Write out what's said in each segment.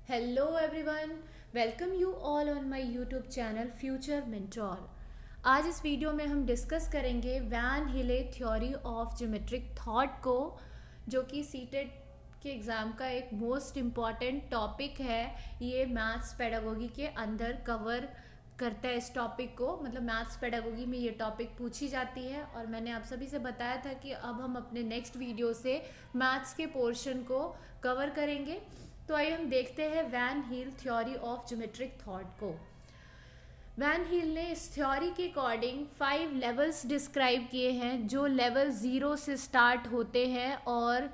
Hello everyone, welcome you all on my YouTube channel Future Mentor। आज इस video में हम डिस्कस करेंगे वैन हिले थ्योरी ऑफ ज्योमेट्रिक थॉट को, जो कि सीटेट के एग्ज़ाम का एक मोस्ट इम्पॉर्टेंट टॉपिक है। ये मैथ्स पेडागोगी के अंदर कवर करता है इस टॉपिक को, मतलब मैथ्स पेडागोगी में ये टॉपिक पूछी जाती है। और मैंने आप सभी से बताया था कि अब हम अपने नेक्स्ट वीडियो से मैथ्स के पोर्शन को कवर करेंगे। तो आइए हम देखते हैं van Hiele theory of geometric thought को। वैन हील ने इस थ्योरी के अकॉर्डिंग 5 लेवल्स डिस्क्राइब किए हैं, जो लेवल 0 से स्टार्ट होते हैं और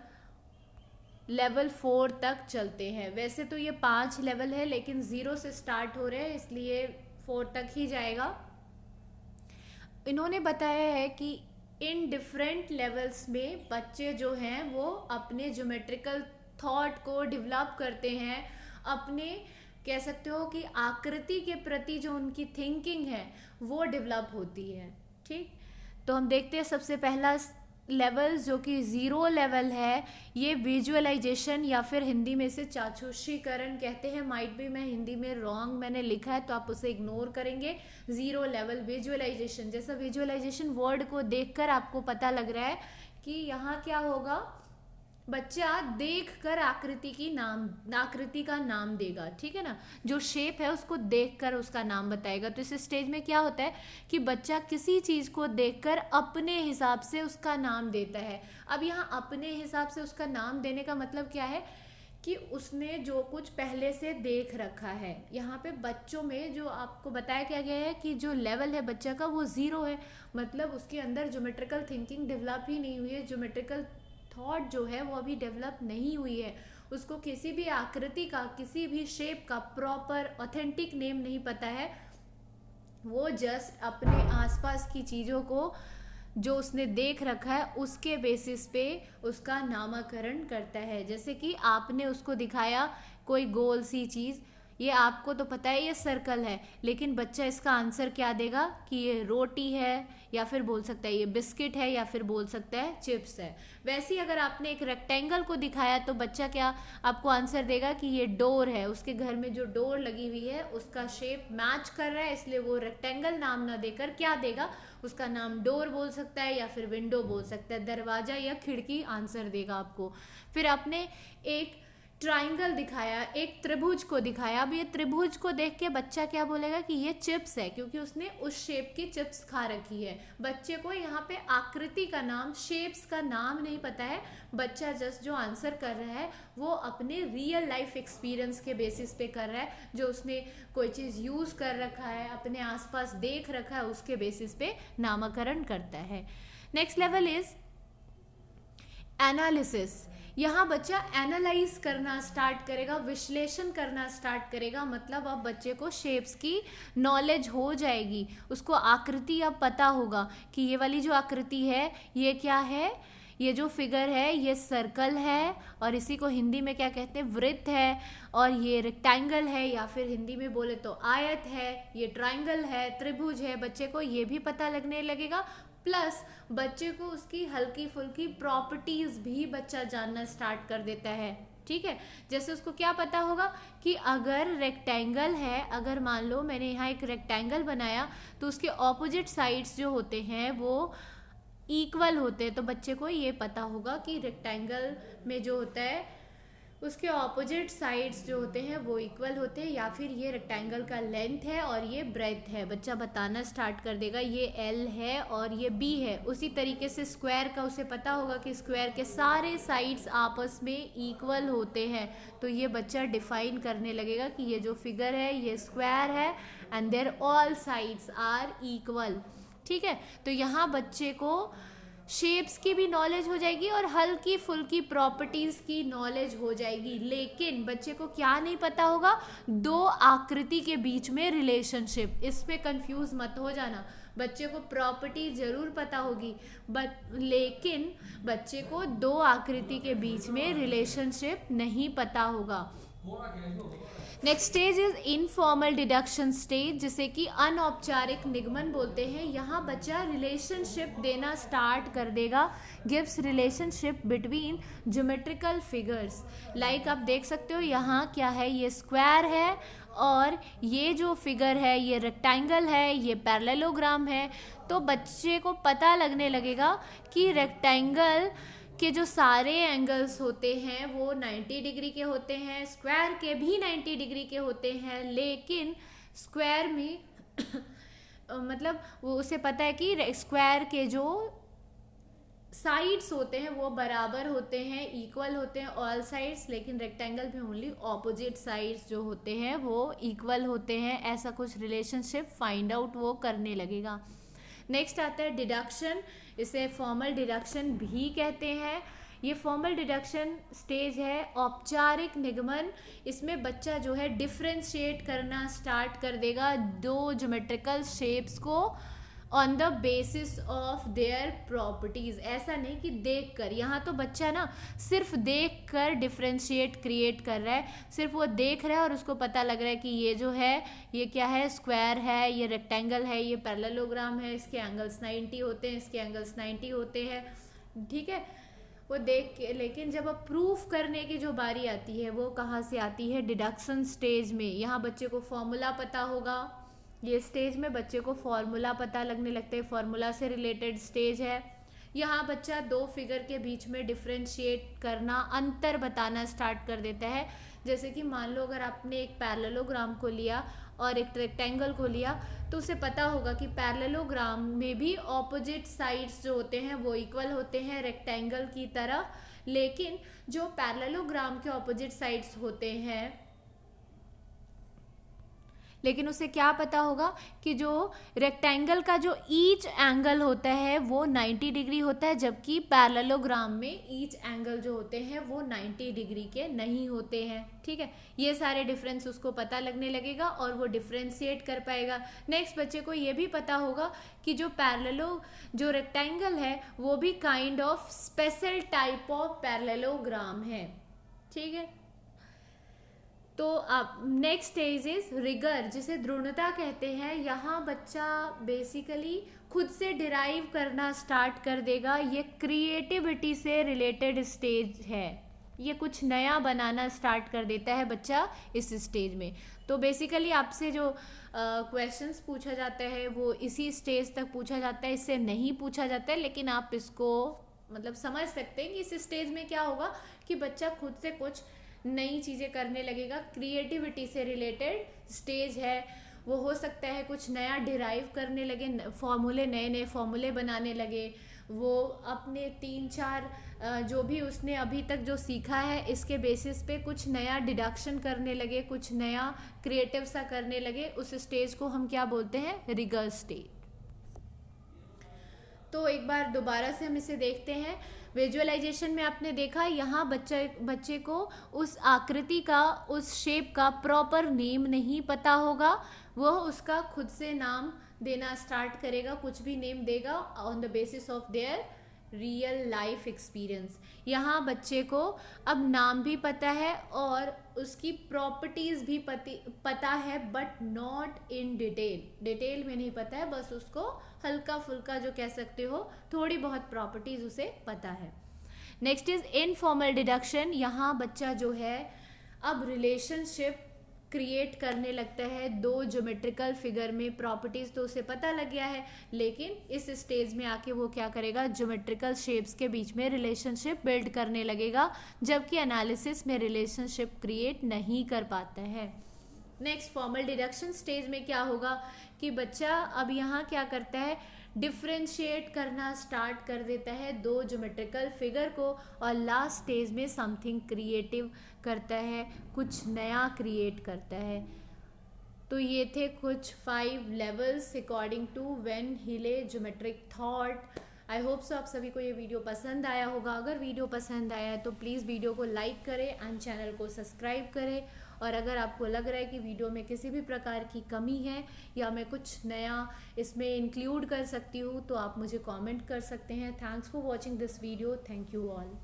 लेवल 4 तक चलते हैं। वैसे तो ये 5 लेवल है, लेकिन 0 से स्टार्ट हो रहे हैं, इसलिए 4 तक ही जाएगा। इन्होंने बताया है कि इन डिफरेंट लेवल्स में बच्चे जो हैं वो अपने ज्योमेट्रिकल थॉट को डेवलप करते हैं, अपने कह सकते हो कि आकृति के प्रति जो उनकी थिंकिंग है वो डेवलप होती है। ठीक, तो हम देखते हैं सबसे पहला लेवल जो कि 0 लेवल है, ये विजुअलाइजेशन या फिर हिंदी में से चाक्षुषीकरण कहते हैं। माइट भी मैं हिंदी में रॉन्ग मैंने लिखा है तो आप उसे इग्नोर करेंगे। 0 लेवल विजुअलाइजेशन, जैसा विजुअलाइजेशन वर्ड को देखकर आपको पता लग रहा है कि यहाँ क्या होगा, बच्चा देखकर आकृति का नाम देगा। ठीक है ना, जो शेप है उसको देखकर उसका नाम बताएगा। तो इस स्टेज में क्या होता है कि बच्चा किसी चीज को देखकर अपने हिसाब से उसका नाम देता है। अब यहाँ अपने हिसाब से उसका नाम देने का मतलब क्या है कि उसने जो कुछ पहले से देख रखा है। यहाँ पे बच्चों में जो आपको बताया क्या गया है कि जो लेवल है बच्चा का वो 0 है, मतलब उसके अंदर ज्योमेट्रिकल थिंकिंग डेवलप ही नहीं हुई है, ज्योमेट्रिकल थॉट जो है वो अभी डेवलप नहीं हुई है। उसको किसी भी आकृति का, किसी भी शेप का प्रॉपर ऑथेंटिक नेम नहीं पता है। वो जस्ट अपने आसपास की चीज़ों को जो उसने देख रखा है उसके बेसिस पे उसका नामकरण करता है। जैसे कि आपने उसको दिखाया कोई गोल सी चीज़, ये आपको तो पता है ये सर्कल है, लेकिन बच्चा इसका आंसर क्या देगा कि ये रोटी है, या फिर बोल सकता है ये बिस्किट है, या फिर बोल सकता है चिप्स है। वैसे ही अगर आपने एक रेक्टेंगल को दिखाया तो बच्चा क्या आपको आंसर देगा कि ये डोर है। उसके घर में जो डोर लगी हुई है उसका शेप मैच कर रहा है, इसलिए वो रेक्टेंगल नाम ना देकर क्या देगा, उसका नाम डोर बोल सकता है या फिर विंडो बोल सकता है, दरवाजा या खिड़की आंसर देगा आपको। फिर आपने एक ट्राइंगल दिखाया, एक त्रिभुज को दिखाया। अब ये त्रिभुज को देख के बच्चा क्या बोलेगा कि ये चिप्स है, क्योंकि उसने उस शेप की चिप्स खा रखी है। बच्चे को यहाँ पे आकृति का नाम, शेप्स का नाम नहीं पता है। बच्चा जस्ट जो आंसर कर रहा है वो अपने रियल लाइफ एक्सपीरियंस के बेसिस पे कर रहा है, जो उसने कोई चीज़ यूज़ कर रखा है, अपने आसपास देख रखा है, उसके बेसिस पे नामकरण करता है। Next level is analysis. यहाँ बच्चा एनालाइज करना स्टार्ट करेगा, विश्लेषण करना स्टार्ट करेगा। मतलब अब बच्चे को शेप्स की नॉलेज हो जाएगी, उसको आकृति अब पता होगा कि ये वाली जो आकृति है ये क्या है, ये जो फिगर है ये सर्कल है, और इसी को हिंदी में क्या कहते हैं, वृत्त है, और ये रेक्टेंगल है, या फिर हिंदी में बोले तो आयत है, ये ट्राइंगल है, त्रिभुज है। बच्चे को ये भी पता लगने लगेगा, प्लस बच्चे को उसकी हल्की फुल्की प्रॉपर्टीज भी बच्चा जानना स्टार्ट कर देता है। ठीक है, जैसे उसको क्या पता होगा कि अगर रेक्टेंगल है, अगर मान लो मैंने यहाँ एक रेक्टेंगल बनाया तो उसके ऑपोजिट साइड्स जो होते हैं वो इक्वल होते हैं। तो बच्चे को ये पता होगा कि रेक्टेंगल में जो होता है उसके ऑपोजिट साइड्स जो होते हैं वो इक्वल होते हैं, या फिर ये रेक्टेंगल का लेंथ है और ये ब्रेथ है। बच्चा बताना स्टार्ट कर देगा ये एल है और ये बी है। उसी तरीके से स्क्वायर का उसे पता होगा कि स्क्वायर के सारे साइड्स आपस में इक्वल होते हैं। तो ये बच्चा डिफाइन करने लगेगा कि ये जो फिगर है ये स्क्वायर है and there all sides are equal. ठीक है, तो यहाँ बच्चे को शेप्स की भी नॉलेज हो जाएगी और हल्की फुल्की प्रॉपर्टीज की नॉलेज हो जाएगी। लेकिन बच्चे को क्या नहीं पता होगा, 2 आकृति के बीच में रिलेशनशिप। इसमें कंफ्यूज मत हो जाना, बच्चे को प्रॉपर्टी जरूर पता होगी लेकिन बच्चे को 2 आकृति के बीच में रिलेशनशिप नहीं पता होगा। Next stage is informal deduction stage, जिसे कि अनौपचारिक निगमन बोलते हैं। यहाँ बच्चा रिलेशनशिप देना स्टार्ट कर देगा, gives relationship between geometrical figures. Like आप देख सकते हो यहाँ क्या है, ये स्क्वायर है और ये जो फिगर है ये रेक्टेंगल है, ये पैरेललोग्राम है। तो बच्चे को पता लगने लगेगा कि रेक्टेंगल के जो सारे एंगल्स होते हैं वो 90 डिग्री के होते हैं, स्क्वायर के भी 90 डिग्री के होते हैं, लेकिन स्क्वायर में मतलब वो उसे पता है कि स्क्वायर के जो साइड्स होते हैं वो बराबर होते हैं, इक्वल होते हैं ऑल साइड्स, लेकिन रेक्टेंगल में ओनली ऑपोजिट साइड्स जो होते हैं वो इक्वल होते हैं। ऐसा कुछ रिलेशनशिप फाइंड आउट वो करने लगेगा। नेक्स्ट आता है डिडक्शन, इसे फॉर्मल डिडक्शन भी कहते हैं। ये फॉर्मल डिडक्शन स्टेज है औपचारिक निगमन। इसमें बच्चा जो है डिफ्रेंशिएट करना स्टार्ट कर देगा दो ज्योमेट्रिकल शेप्स को on the basis of their properties. ऐसा नहीं कि देख कर, यहाँ तो बच्चा ना सिर्फ देख कर डिफ्रेंशिएट क्रिएट कर रहा है, सिर्फ वो देख रहा है और उसको पता लग रहा है कि ये जो है ये क्या है, स्क्वायर है, ये रेक्टेंगल है, ये पैरेललोग्राम है, इसके एंगल्स 90 होते हैं, इसके एंगल्स 90 होते हैं, ठीक है, वो देख के। लेकिन जब अब प्रूफ करने की जो बारी आती है वो कहाँ से आती है, डिडक्शन स्टेज में। यहाँ बच्चे को फॉर्मूला पता होगा, ये स्टेज में बच्चे को फॉर्मूला पता लगने लगते हैं, फॉर्मूला से रिलेटेड स्टेज है। यहाँ बच्चा दो फिगर के बीच में डिफ्रेंशिएट करना, अंतर बताना स्टार्ट कर देता है। जैसे कि मान लो अगर आपने एक पैरेललोग्राम को लिया और एक रेक्टेंगल को लिया, तो उसे पता होगा कि पैरेललोग्राम में भी ऑपोजिट साइड्स जो होते हैं वो इक्वल होते हैं रेक्टेंगल की तरह, लेकिन जो पैरेललोग्राम के ऑपोजिट साइड्स होते हैं, लेकिन उसे क्या पता होगा कि जो रेक्टेंगल का जो ईच एंगल होता है वो 90 डिग्री होता है, जबकि पैरेललोग्राम में ईच एंगल जो होते हैं वो 90 डिग्री के नहीं होते हैं, ठीक है। ये सारे डिफरेंस उसको पता लगने लगेगा और वो डिफ्रेंशिएट कर पाएगा। नेक्स्ट बच्चे को ये भी पता होगा कि जो रेक्टेंगल है वो भी kind of special type of parallelogram है, ठीक है। तो अब नेक्स्ट स्टेज इज रिगर, जिसे दृढ़ता कहते हैं। यहाँ बच्चा बेसिकली खुद से डिराइव करना स्टार्ट कर देगा। ये क्रिएटिविटी से रिलेटेड स्टेज है, ये कुछ नया बनाना स्टार्ट कर देता है बच्चा इस स्टेज में। तो बेसिकली आपसे जो क्वेश्चंस पूछा जाता है वो इसी स्टेज तक पूछा जाता है, इससे नहीं पूछा जाता है, लेकिन आप इसको मतलब समझ सकते हैं कि इस स्टेज में क्या होगा कि बच्चा खुद से कुछ नई चीज़ें करने लगेगा। क्रिएटिविटी से रिलेटेड स्टेज है, वो हो सकता है कुछ नया डिराइव करने लगे, फॉर्मूले, नए नए फॉर्मूले बनाने लगे, वो अपने 3-4 जो भी उसने अभी तक जो सीखा है इसके बेसिस पे कुछ नया डिडक्शन करने लगे, कुछ नया क्रिएटिव सा करने लगे। उस स्टेज को हम क्या बोलते हैं, रिगर स्टेज। तो एक बार दोबारा से हम इसे देखते हैं। विजुअलाइजेशन में आपने देखा यहाँ बच्चे को उस आकृति का, उस शेप का प्रॉपर नेम नहीं पता होगा, वह उसका खुद से नाम देना स्टार्ट करेगा, कुछ भी नेम देगा on the basis of their real life experience. यहाँ बच्चे को अब नाम भी पता है और उसकी प्रॉपर्टीज भी पता है, बट नॉट इन डिटेल में नहीं पता है, बस उसको हल्का फुल्का जो कह सकते हो थोड़ी बहुत प्रॉपर्टीज उसे पता है। Next is informal deduction. यहाँ बच्चा जो है अब रिलेशनशिप क्रिएट करने लगता है दो ज्योमेट्रिकल फिगर में। प्रॉपर्टीज तो उसे पता लग गया है, लेकिन इस स्टेज में आके वो क्या करेगा, ज्योमेट्रिकल शेप्स के बीच में रिलेशनशिप बिल्ड करने लगेगा, जबकि एनालिसिस में रिलेशनशिप क्रिएट नहीं कर पाता है। नेक्स्ट फॉर्मल डिडक्शन स्टेज में क्या होगा कि बच्चा अब यहाँ क्या करता है, डिफ्रेंशिएट करना स्टार्ट कर देता है दो ज्योमेट्रिकल फिगर को, और लास्ट स्टेज में समथिंग क्रिएटिव करता है, कुछ नया क्रिएट करता है। तो ये थे कुछ 5 लेवल्स अकॉर्डिंग टू वेन हिले geometric thought. I hope so आप सभी को ये वीडियो पसंद आया होगा। अगर वीडियो पसंद आया है तो प्लीज़ वीडियो को लाइक करें एंड चैनल को सब्सक्राइब करें। और अगर आपको लग रहा है कि वीडियो में किसी भी प्रकार की कमी है या मैं कुछ नया इसमें इंक्लूड कर सकती हूँ तो आप मुझे कमेंट कर सकते हैं। Thanks for watching this video. Thank you all.